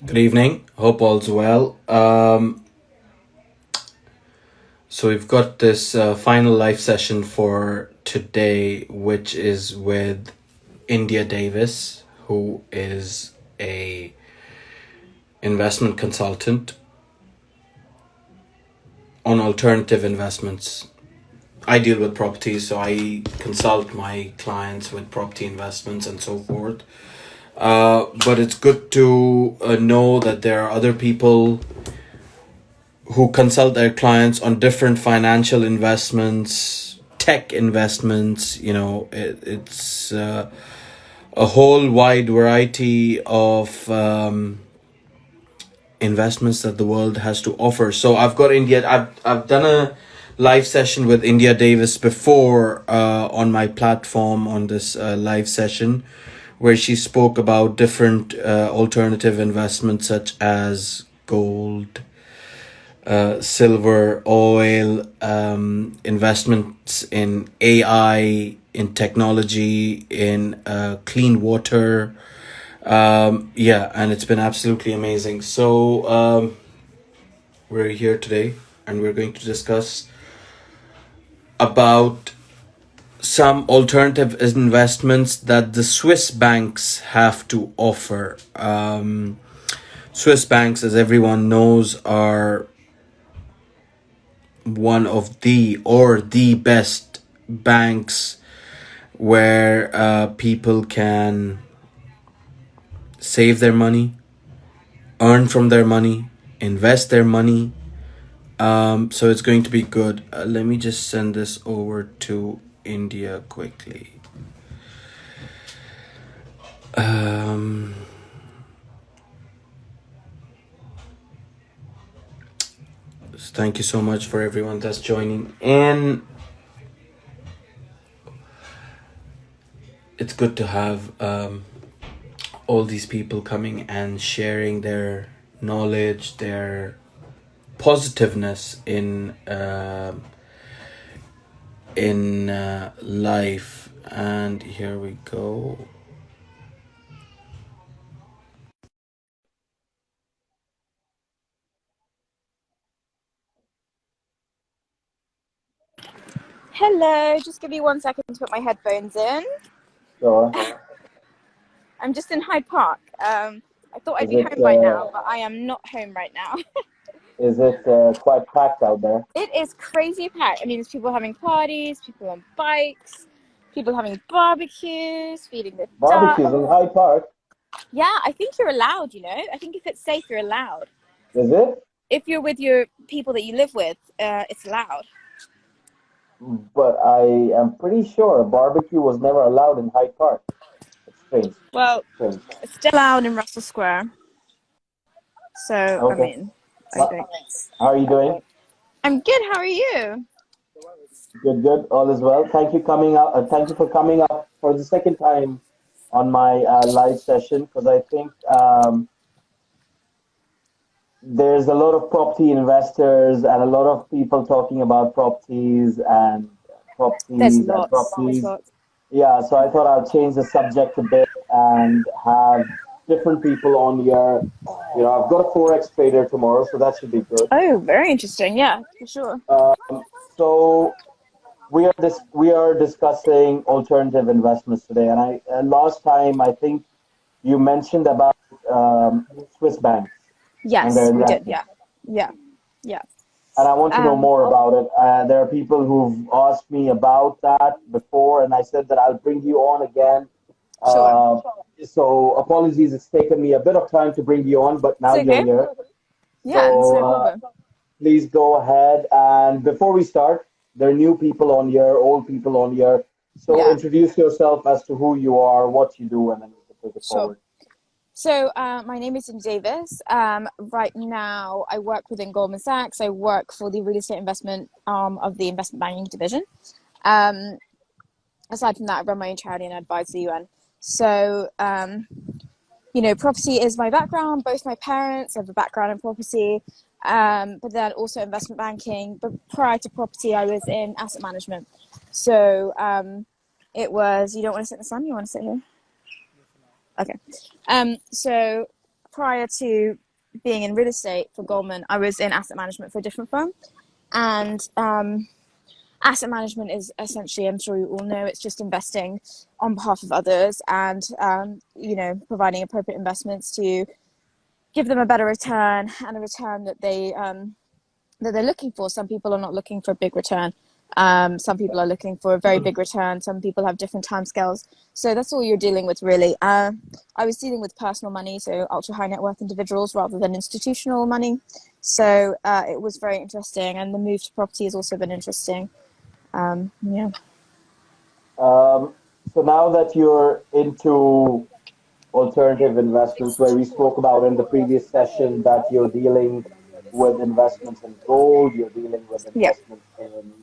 Good evening. Hope all's well. So we've got this final live session for today, which is with India Davis, who is a investment consultant on alternative investments. I deal with properties, so I consult my clients with property investments and so forth. But it's good to know that there are other people who consult their clients on different financial investments, tech investments. It's a whole wide variety of investments that the world has to offer. So I've got India. I've done a live session with India Davis before on my platform on this live session, where she spoke about different alternative investments such as gold, silver, oil, investments in AI, in technology, in clean water. Yeah, and it's been absolutely amazing. So we're here today and we're going to discuss about some alternative investments that the Swiss banks have to offer. Swiss banks, as everyone knows, are one of the best banks where people can save their money, earn from their money, invest their money. So it's going to be good. Let me just send this over to India quickly. Thank you so much for everyone that's joining. And it's good to have all these people coming and sharing their knowledge, their positiveness in life. And here we go. Hello, just give me 1 second to put my headphones in. Sure. I'm just in Hyde Park. I thought I'd Is be it home by now, but I am not home right now. is it quite packed out there? It is crazy packed. I mean, there's people having parties, people on bikes, people having barbecues, feeding the ducks. Barbecues in Hyde Park, Yeah, I think you're allowed, I think if it's safe, you're allowed. is it? If you're with your people that you live with, it's allowed. But I am pretty sure a barbecue was never allowed in Hyde Park. It's strange. Well, Strange. it's still allowed in Russell Square. So, I Okay. mean, I How think. how are you doing? I'm good. How are you? Good, good. All is well. Thank you coming up. Thank you for coming up for the second time on my live session because I think there's a lot of property investors and a lot of people talking about properties and There's properties and lots. There's properties. lots. Yeah, so I thought I'll change the subject a bit and have different people on here. I've got a forex trader tomorrow, so that should be good. Oh, very interesting. Yeah, for sure. So we are discussing alternative investments today, and I last time I think you mentioned about Swiss banks and their Yes, we did. investments. Yeah, yeah, yeah. And I want to know Um, more about it. There are people who've asked me about that before, and I said that I'll bring you on again. sure. Uh, so apologies, it's taken me a bit of time to bring you on, but It's now you're okay. here. Yeah, it's So no problem. please go ahead. And before we start, there are new people on here, old people on here. So Yeah, introduce yourself as to who you are, what you do, and then we can take it sure. forward. So, my name is Cindy Davis. Right now, I work within Goldman Sachs. I work for the real estate investment arm of the investment banking division. Um, Aside from that, I run my own charity and advise the UN. So, property is my background. Both my parents have a background in property, but then also investment banking. But prior to property, I was in asset management. So it was, you don't want to sit in the sun, you want to sit here? Okay. So prior to being in real estate for Goldman, I was in asset management for a different firm. And asset management is essentially, I'm sure you all know, it's just investing on behalf of others and, providing appropriate investments to give them a better return and a return that they're looking for. Some people are not looking for a big return. Some people are looking for a very big return. Some people have different timescales. So that's all you're dealing with, really. I was dealing with personal money, so ultra high net worth individuals rather than institutional money. So it was very interesting. And the move to property has also been interesting. Yeah. So now that you're into alternative investments, where we spoke about in the previous session that you're dealing with investments in gold, you're dealing with Yeah. investments in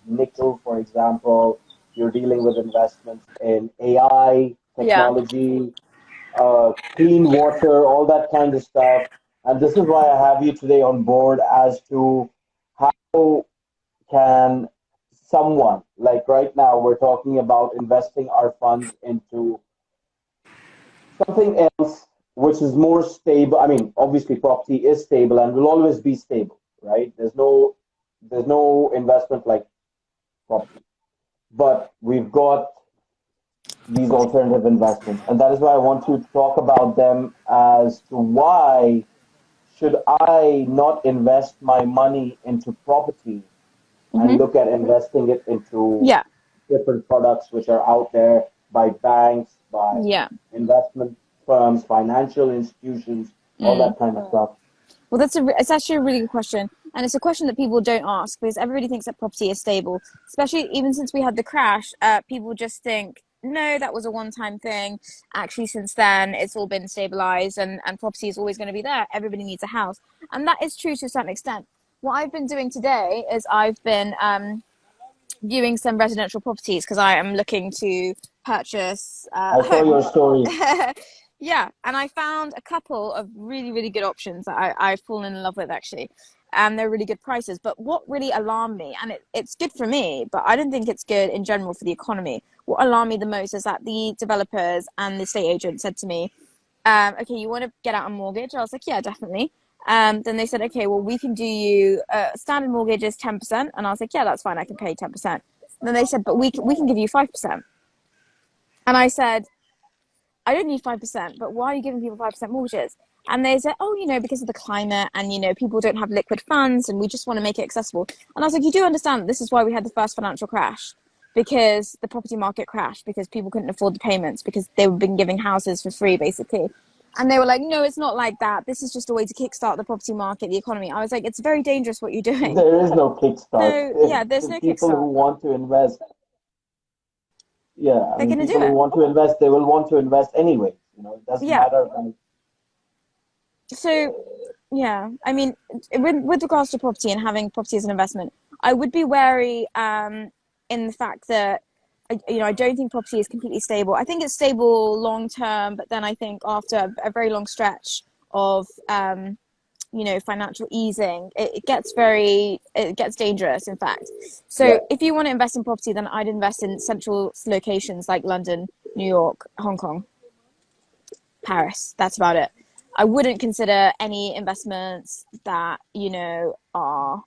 nickel, for example, you're dealing with investments in AI, Yeah. technology, clean water, all that kind of stuff. And this is why I have you today on board as to how can someone, like right now, we're talking about investing our funds into something else which is more stable. I mean, obviously property is stable and will always be stable, right? There's no investment like property. But we've got these alternative investments. And that is why I want to talk about them as to why should I not invest my money into property and look at investing it into Yeah. different products which are out there by banks, by Yeah. investment firms, financial institutions, all that kind of stuff. Well, it's actually a really good question. And it's a question that people don't ask because everybody thinks that property is stable, especially even since we had the crash. People just think, no, that was a one-time thing. Actually, since then, it's all been stabilized and property is always going to be there. Everybody needs a house. And that is true to a certain extent. What I've been doing today is I've been viewing some residential properties because I am looking to purchase I a saw home. your story. Yeah, and I found a couple of really, really good options that I've fallen in love with, actually. And they're really good prices. But what really alarmed me, and it's good for me, but I don't think it's good in general for the economy. What alarmed me the most is that the developers and the estate agent said to me, okay, you want to get out a mortgage? I was like, yeah, definitely. Then they said, okay, well, we can do you standard mortgage is 10%. And I was like, yeah, that's fine. I can pay 10%. And then they said, but we can give you 5%. And I said, I don't need 5%, but why are you giving people 5% mortgages? And they said, oh, because of the climate and, people don't have liquid funds and we just want to make it accessible. And I was like, you do understand this is why we had the first financial crash, because the property market crashed, because people couldn't afford the payments, because they've been giving houses for free, basically. And they were like, no, it's not like that. This is just a way to kickstart the property market, the economy. I was like, it's very dangerous what you're doing. There is no kickstart. So, yeah, there's no People who kickstart. want to invest, They're going to do people who it. want to invest, they will want to invest anyway. It doesn't Yeah. matter. So, yeah, I mean, with regards to property and having property as an investment, I would be wary in the fact that, I don't think property is completely stable. I think it's stable long term, but then I think after a very long stretch of, financial easing, it gets dangerous, in fact. So if you want to invest in property, then I'd invest in central locations like London, New York, Hong Kong, Paris. That's about it. I wouldn't consider any investments that, are,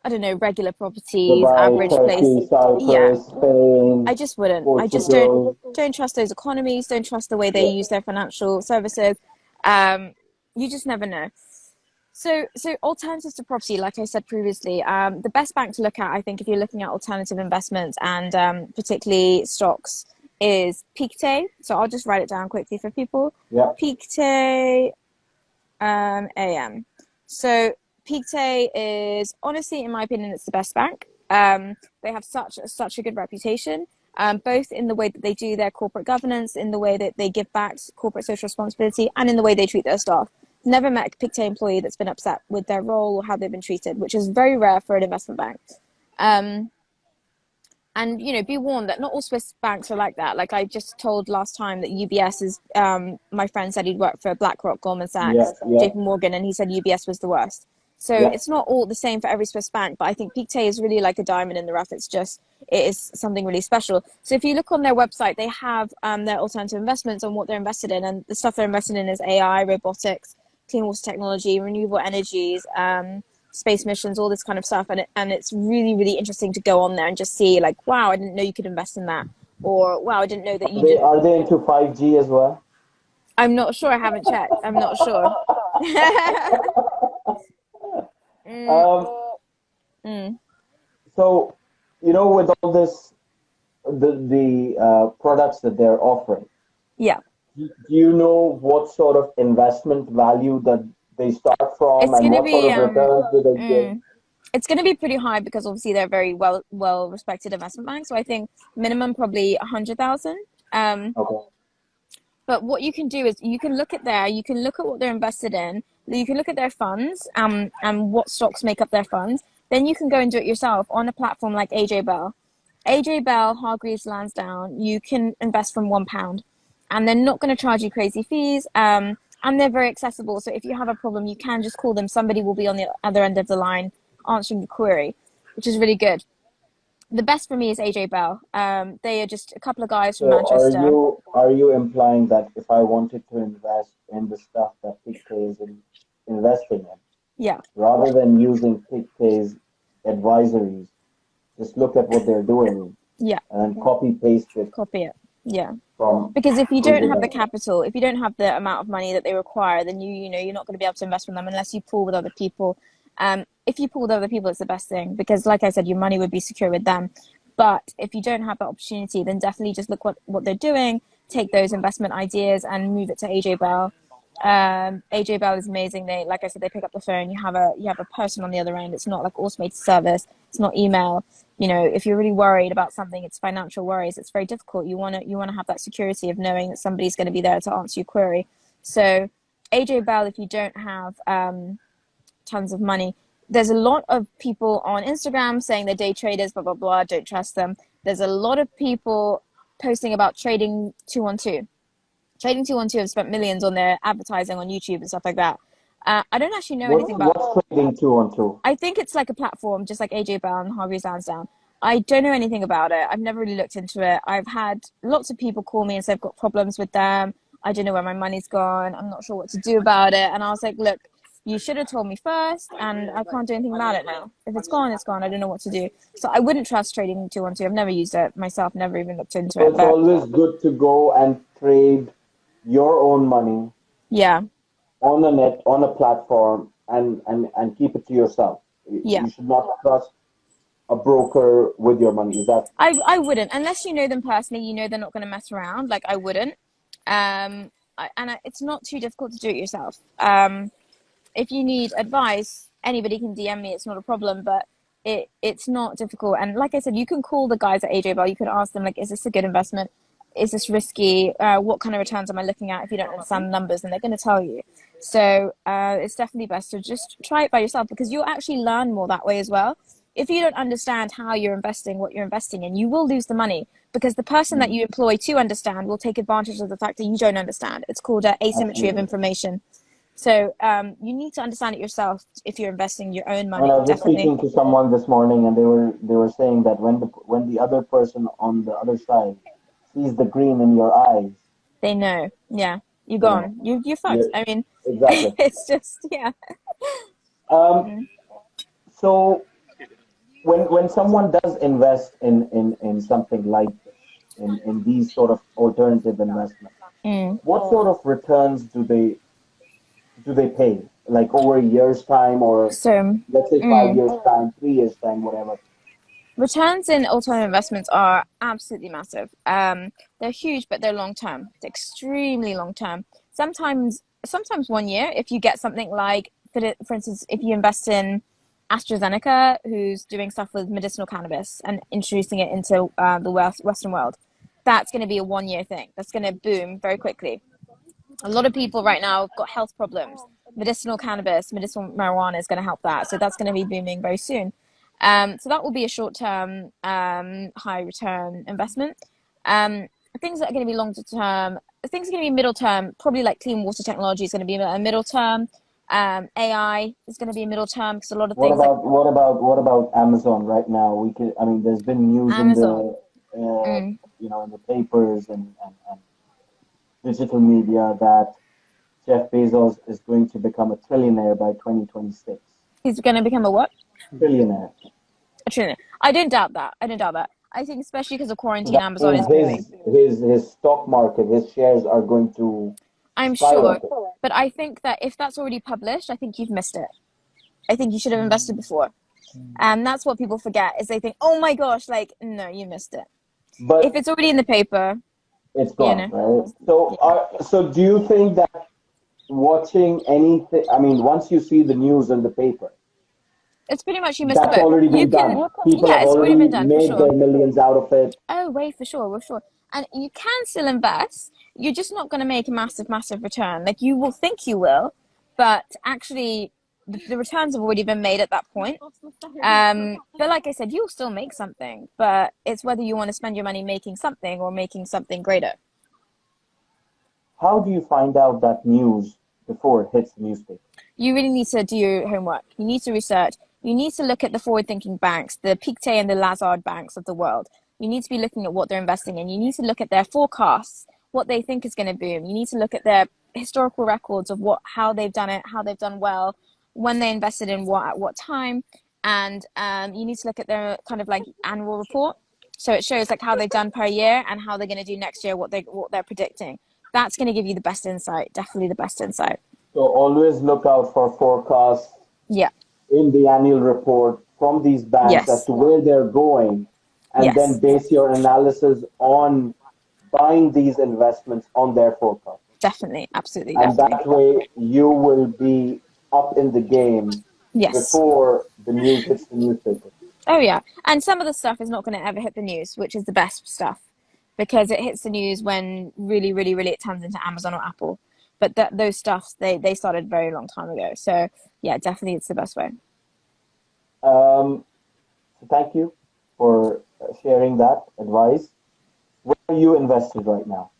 I don't know, regular properties, Dubai, average Turkey, place. Cyprus, Yeah. Spain. I just wouldn't. I just Portugal. don't trust those economies, don't trust the way they use their financial services. You just never know. So alternatives to property, like I said previously, the best bank to look at, I think, if you're looking at alternative investments and particularly stocks, is Pictet. So I'll just write it down quickly for people. Yeah. Pictet AM. So Pictet is, honestly, in my opinion, it's the best bank. They have such a good reputation, both in the way that they do their corporate governance, in the way that they give back corporate social responsibility, and in the way they treat their staff. Never met a Pictet employee that's been upset with their role or how they've been treated, which is very rare for an investment bank. And, be warned that not all Swiss banks are like that. Like I just told last time that UBS is, my friend said he'd worked for BlackRock, Goldman Sachs, JP Morgan, and he said UBS was the worst. So Yeah. it's not all the same for every Swiss bank, but I think Pictet is really like a diamond in the rough. It is something really special. So if you look on their website, they have their alternative investments on what they're invested in, and the stuff they're invested in is AI, robotics, clean water technology, renewable energies, space missions, all this kind of stuff. And it's really, really interesting to go on there and just see like, wow, I didn't know you could invest in that, or wow, I didn't know that you They did. are they into 5G as well? I'm not sure. I haven't checked. I'm not sure. mm, Um, mm, so, with all this, the products that they're offering, yeah. do you know what sort of investment value that they start from, It's and gonna what sort be of returns do they give? it's gonna be pretty high because obviously they're very well respected investment bank. So I think minimum probably 100,000. Um, Okay. but what you can do is you can look at what they're invested in, you can look at their funds, and what stocks make up their funds. Then you can go and do it yourself on a platform like AJ Bell. AJ Bell, Hargreaves Lansdown, you can invest from £1, and they're not going to charge you crazy fees. And they're very accessible. So if you have a problem, you can just call them. Somebody will be on the other end of the line answering the query, which is really good. The best for me is AJ Bell. They are just a couple of guys from So Manchester. are you implying that if I wanted to invest in the stuff that Pictet is investing in, Yeah, rather than using Pictet's advisories, just look at what they're doing yeah, and then copy paste it copy it. Yeah. from Because if you don't AJ have the Bell? capital, if you don't have the amount of money that they require, then you're not going to be able to invest with them unless you pool with other people. If you pool with other people, it's the best thing because, like I said, your money would be secure with them. But if you don't have that opportunity, then definitely just look what they're doing, take those investment ideas and move it to AJ Bell. AJ Bell is amazing. Like I said, they pick up the phone. You have a person on the other end. It's not like automated service. It's not email. If you're really worried about something, it's financial worries. It's very difficult. You wanna have that security of knowing that somebody's going to be there to answer your query. So AJ Bell, if you don't have tons of money, there's a lot of people on Instagram saying they're day traders, blah blah blah. Don't trust them. There's a lot of people posting about trading 212. Trading 212 have spent millions on their advertising on YouTube and stuff like that. I don't actually know anything about. What's trading 212? I think it's like a platform, just like AJ Bell and Harvey Lansdown. I don't know anything about it. I've never really looked into it. I've had lots of people call me and say I've got problems with them. I don't know where my money's gone. I'm not sure what to do about it. And I was like, look, you should have told me first, and I can't do anything about it now. If it's gone, it's gone. I don't know what to do. So I wouldn't trust trading 212. I've never used it myself, never even looked into So it. it's But always good to go and trade your own money yeah, on a net, on a platform, and keep it to yourself. yeah. You should not trust a broker with your money. Is that I wouldn't, unless you know them personally. They're not going to mess around. Like I wouldn't. It's not too difficult to do it yourself. If you need advice, anybody can DM me. It's not a problem, but it's not difficult. And like I said, you can call the guys at AJ Bell. You can ask them like, is this a good investment? Is this risky? What kind of returns am I looking at? If you don't understand the numbers, then they're going to tell you. So it's definitely best to just try it by yourself because you'll actually learn more that way as well. If you don't understand how you're investing, what you're investing in, you will lose the money because the person that you employ to understand will take advantage of the fact that you don't understand. It's called asymmetry of absolutely? information. So you need to understand it yourself if you're investing your own And I money, was just definitely. speaking to someone this morning, and they were saying that when the other person on the other side sees the green in your eyes, They know. Yeah, you're you know, gone. You're fucked. you're I mean, exactly. it's just, yeah. Um, so when someone does invest in something like this, in these sort of alternative investments, Mm. what sort of returns do they pay? Like over a year's time, or So, let's say 5 years time, 3 years time, whatever. returns in alternative investments are absolutely massive. They're huge, but they're long term. It's extremely long term. Sometimes 1 year. If you get something like, for instance, if you invest in AstraZeneca, who's doing stuff with medicinal cannabis and introducing it into the Western world, that's going to be a 1 year thing. That's going to boom very quickly. A lot of people right now have got health problems. Medicinal cannabis, medicinal marijuana is going to help that. So that's going to be booming very soon. So that will be a short-term, high return investment. Things that are going to be longer term, things are going to be middle term, probably like clean water technology is going to be a middle term. AI is going to be a middle term because a lot of What things like about Amazon right now? I mean, there's been news in Amazon. the Mm. in the papers and digital media that Jeff Bezos is going to become a trillionaire by 2026. He's going to become a what? Trillionaire. A trillion. I don't doubt that. I don't doubt that. I think especially because of quarantine, That Amazon means is booming. his stock market, his shares are going to I'm sure, skyrocket. but I think that if that's already published, I think you've missed it. I think you should have invested before. And that's what people forget is they think, oh my gosh, like, no, you missed it. If But it's already in the paper, it's you gone, know, right? So, yeah. so do you think that watching anything? I mean, once you see the news in the paper, It's pretty much you missed the that's boat. already You been can, done. People yeah, have it's already already been done for made sure. their millions out of it. Oh, wait, for sure, for sure. And you can still invest. You're just not going to make a massive, massive return. Like you will think you will, but actually, the returns have already been made at that point. But like I said, you'll still make something, but it's whether you want to spend your money making something or making something greater. How do you find out that news before it hits the newspaper? You really need to do your homework. You need to research. You need to look at the forward-thinking banks, the Pictet and the Lazard banks of the world. You need to be looking at what they're investing in. You need to look at their forecasts, what they think is going to boom. You need to look at their historical records of how they've done it, how they've done well, when they invested in what at what time, and you need to look at their kind of like annual report. So it shows like how they've done per year and how they're going to do next year, what they're predicting. That's going to give you the best insight, definitely the best insight. So always look out for forecasts Yeah. in the annual report from these banks as Yes. to where they're going, and then Yes. base your analysis on buying these investments on their forecast. Definitely. Absolutely. And Definitely. that way you will be up in the game Yes. before the news hits the newspaper. Oh yeah. And some of the stuff is not going to ever hit the news, which is the best stuff because it hits the news when really, really, really it turns into Amazon or Apple. But those stuffs, they started a very long time ago. So yeah, definitely it's the best way. So thank you for sharing that advice. Where are you invested right now?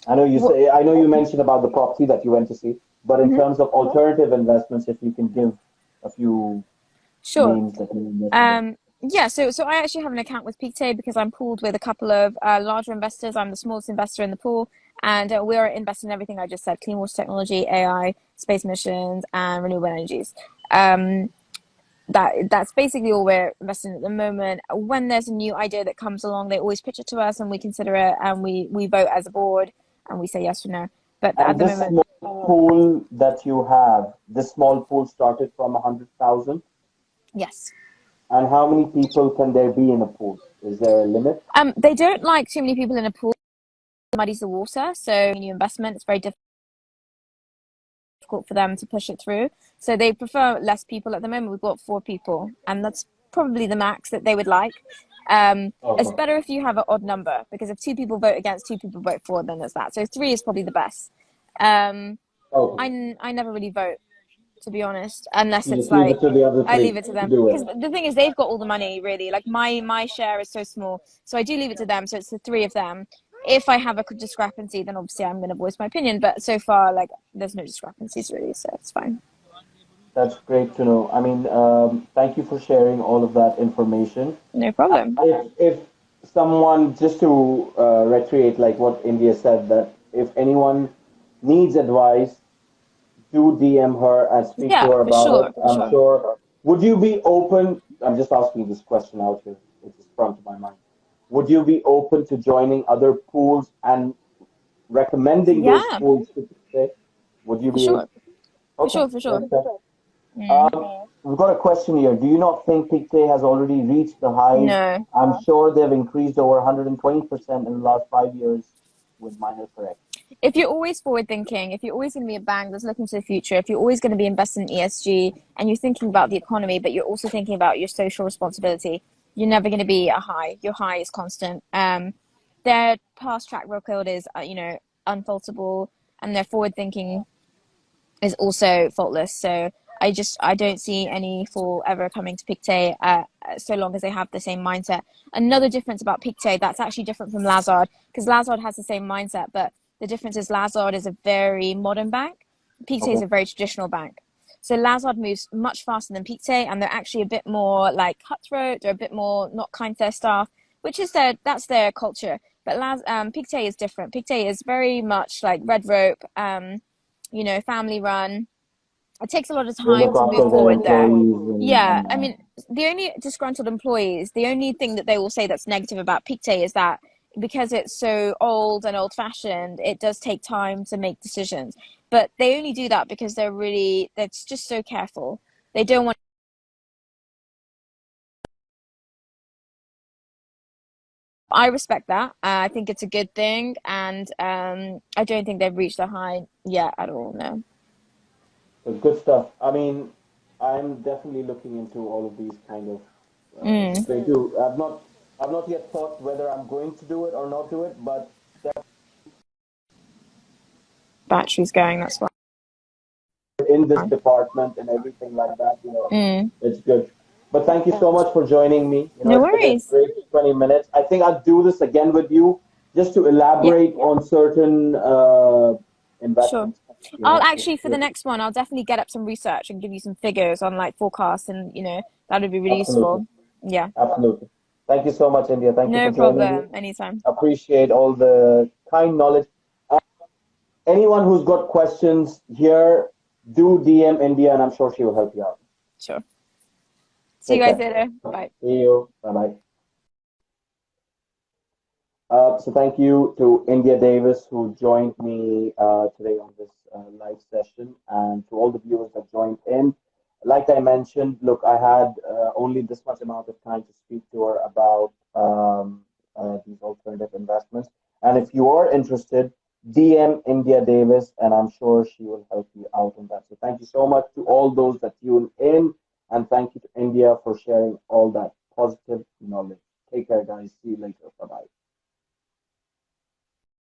I know you mentioned about the property that you went to see, but in terms of alternative investments, if you can give a few Sure. names that you invested in. Yeah, so I actually have an account with Pictet because I'm pooled with a couple of larger investors. I'm the smallest investor in the pool, and we are investing in everything I just said: clean water technology, AI, space missions, and renewable energies. That's basically all we're investing in at the moment. When there's a new idea that comes along, they always pitch it to us, and we consider it, and we vote as a board, and we say yes or no. But at And the this moment, small pool that you have, this small pool started from 100,000. yes. And how many people can there be in a pool? Is there a limit? They don't like too many people in a pool. It muddies the water, so new investment, it's very difficult for them to push it through. So they prefer less people. At the moment, we've got 4 people, and that's probably the max that they would like. It's better if you have an odd number because if 2 people vote against, 2 people vote for, then there's that. So 3 is probably the best. Okay. I never really vote, to be honest, unless You it's just leave like it to the other I leave three it to to them do because it. the thing is they've got all the money really. Like my share is so small, so I do leave it to them. So it's the 3 of them. If I have a discrepancy, then obviously I'm going to voice my opinion. But so far, like there's no discrepancies really, so it's fine. That's great to know. I mean, thank you for sharing all of that information. No problem. If someone, just to reiterate, like what India said, that if anyone needs advice, do DM her and speak to Yeah, her for about sure, it. for I'm sure. sure. Would you be open? I'm just asking this question out here. It just sprung to my mind. Would you be open to joining other pools and recommending those Yeah, pools to say? Would you for be able? sure, for Okay, sure, for sure. that's fair. Mm. We've got a question here. Do you not think Pictet has already reached the highs? No. I'm sure they've increased over 120% in the last 5 years with minor correct. If you're always forward thinking, if you're always going to be a bank that's looking to the future, if you're always going to be investing in ESG and you're thinking about the economy, but you're also thinking about your social responsibility, you're never going to be a high. Your high is constant. Their past track record is, unfaultable, and their forward thinking is also faultless. So I don't see any fall ever coming to Pictet so long as they have the same mindset. Another difference about Pictet that's actually different from Lazard, because Lazard has the same mindset, but the difference is Lazard is a very modern bank. Pictet is Okay. a very traditional bank. So Lazard moves much faster than Pictet, and they're actually a bit more like cutthroat. They're a bit more not kind to their staff, which is that's their culture. But Pictet is different. Pictet is very much like red rope, family run. It takes a lot of They time look to after move their forward there. employees Yeah, and I mean, the only disgruntled employees, the only thing that they will say that's negative about Pictet is that because it's so old and old-fashioned, it does take time to make decisions. But they only do that because they're just so careful. They don't want. I respect that. I think it's a good thing, and I don't think they've reached a high yet at all. No. it's good stuff. I mean, I'm definitely looking into all of these kind of Mm, they do. I've not yet thought whether I'm going to do it or not do it, but battery's going. That's why. in this department and everything like that, Mm, it's good. But thank you so much for joining me. no It's been a worries. great 20 minutes. I think I'll do this again with you just to Yeah, elaborate on certain sure. investments. I'll actually, for the next one, I'll definitely get up some research and give you some figures on like forecasts, and that would be really Absolutely. useful. Yeah, Absolutely. Thank you so much, India. Thank you for no joining me. problem. Anytime. Appreciate all the kind knowledge. Anyone who's got questions here, do DM India, and I'm sure she will help you out. Sure. See you Take guys care. later. Bye. See you. Bye bye. So thank you to India Davis who joined me today on this live session, and to all the viewers that joined in. Like I mentioned, look, I had only this much amount of time to speak to her about these alternative investments. And if you are interested, DM India Davis, and I'm sure she will help you out on that. So thank you so much to all those that tune in, and thank you to India for sharing all that positive knowledge. Take care, guys. See you later. Bye bye.